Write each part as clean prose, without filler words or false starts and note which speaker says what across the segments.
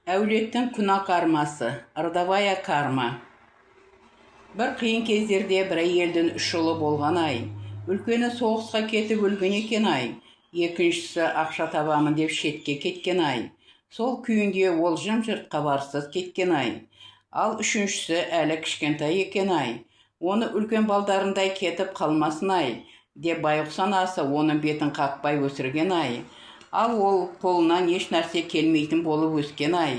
Speaker 1: Әулеттің күнә кармасы, родовая карма. Бір қиын кездерде бір әйелдің 3 ұлы болған ай. Үлкені соғысқа кетіп өлген екен ай. Екіншісі ақша табамын деп шетке кеткен ай. Сол күйінде ол жым-жырт хабарсыз кеткен ай. Ал үшіншісі әлі кішкентай екен ай. Оны үлкен балдарындай кетіп қалмасын ай, деп байғұс анасы оның бетін қақпай өсірген ай. Ал ол қолынан еш нәрсе келмейтін болып өскен ай.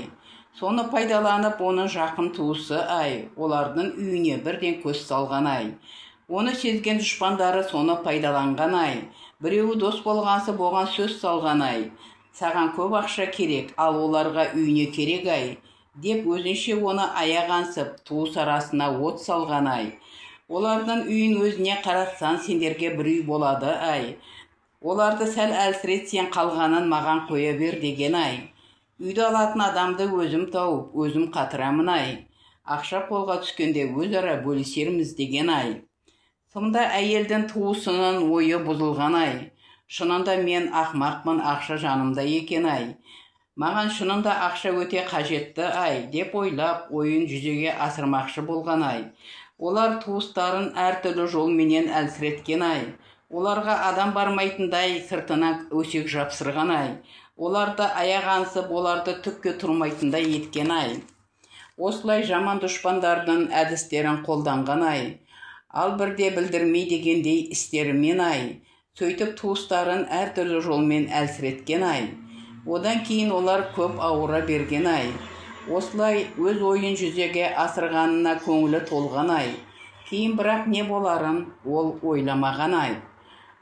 Speaker 1: Соны пайдаланып оның жақын туысы ай, олардың үйіне бірден көз салған ай. Оны сезген дұшпандары соны пайдаланған ай. Біреуі дос болғансы болған сөз салған ай. Саған көп ақша керек, ал оларға үйіне керек ай, деп өзінше оны аяғансып туыс арасына от салған ай. Олардың үйін өзіне қаратсан сендерге бір үй болады ай. Оларды сәл әлсіретсен қалғанын маған қоя бер деген ай. Үйді алатын адамды өзім тауып, өзім қатырамын ай. Ақша қолға түскенде өзара бөлісерміз деген ай. Сонда әйелдің туысының ойы бұзылған ай. Шынында мен ақмақпын, ақша жанымда екен ай. Маған шынында ақша өте қажетті ай, деп ойлап, ойын жүзеге асырмақшы болған ай. Олар туыстарын әртүрлі жолменен әлсіреткен ай. Оларға адам бармайтындай сыртынан өсек жапсырған ай. Оларды аяғансып, оларды түкке тұрмайтындай еткен ай. Осылай жаман дұшпандардың әдістерін қолданған ай. Ал бірде білдірмей дегендей істерімен ай. Сөйтіп туыстарын әртүрлі жолмен әлсіреткен ай. Одан кейін олар көп ауыра берген ай. Осылай өз ойын жүзеге асырғанына көңілі толған ай. Кейін бірақ не боларын ол ойламаған ай.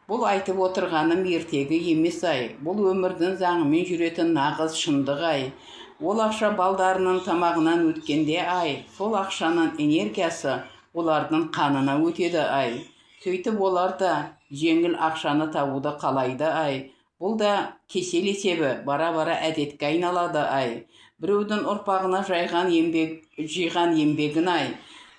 Speaker 1: Бұл айтып отырғаным ертегі емес ай. Бұл өмірдің заңымен жүретін нағыз шындық ай. Ол ақша балдарының тамағынан өткенде ай. Сол ақшаның энергиясы олардың қанына өтеді ай. Сөйтіп олар да жеңіл ақшаны табуды қалайды ай. Бұл да кесел есебі бара-бара әдетке айналады ай. Біреудің ұрпағына жиған еңбегін ай.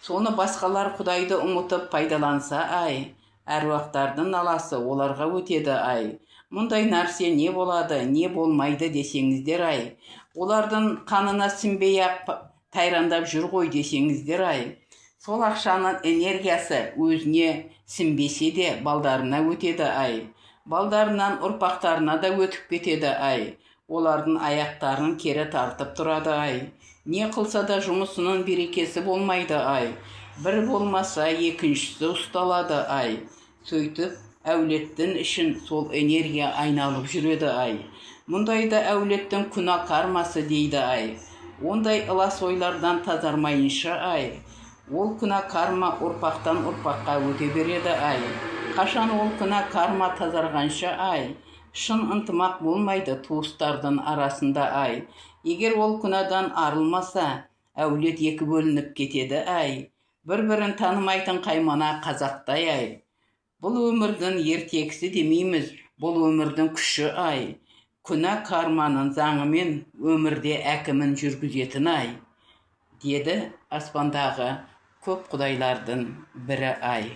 Speaker 1: Соны басқалар Құдайды ұмытып пайдаланса ай. Әруақтардың наласы оларға өтеді ай. Мұндай нәрсе не болады, не болмайды десеңіздер ай. Олардың қанына сіңбей-ақ тайрандап жүр ғой десеңіздер ай. Сол ақшаның энергиясы өзіне сіңбесе де балдарына өтеді ай. Балдарынан ұрпақтарына да өтіп кетеді ай. Олардың аяқтарын кері тартып тұрады ай. Не қылса да жұмысының берекесі болмайды ай. Бір болмаса екіншісі ұсталады ай. Сөйтіп, әулеттің ішін сол энергия айналып жүреді ай. Мұндайда әулеттің күнә кармасы дейді ай. Ондай ылас ойлардан тазармайынша ай. Ол күнә карма ұрпақтан ұрпаққа өте береді ай. Қашан ол күнә карма тазарғанша ай. Шын ынтымақ болмайды туыстардың арасында ай. Егер ол күнәдан арылмаса, әулет екі бөлініп кетеді ай. Бір-бірін танымайтын қаймана қазақтай ай. Бұл өмірдің ертегісі демейміз, бұл өмірдің күші ай. Күнә карманың заңымен өмірде әкімін жүргізетін ай. Деді аспандағы көп құдайлардың бірі ай.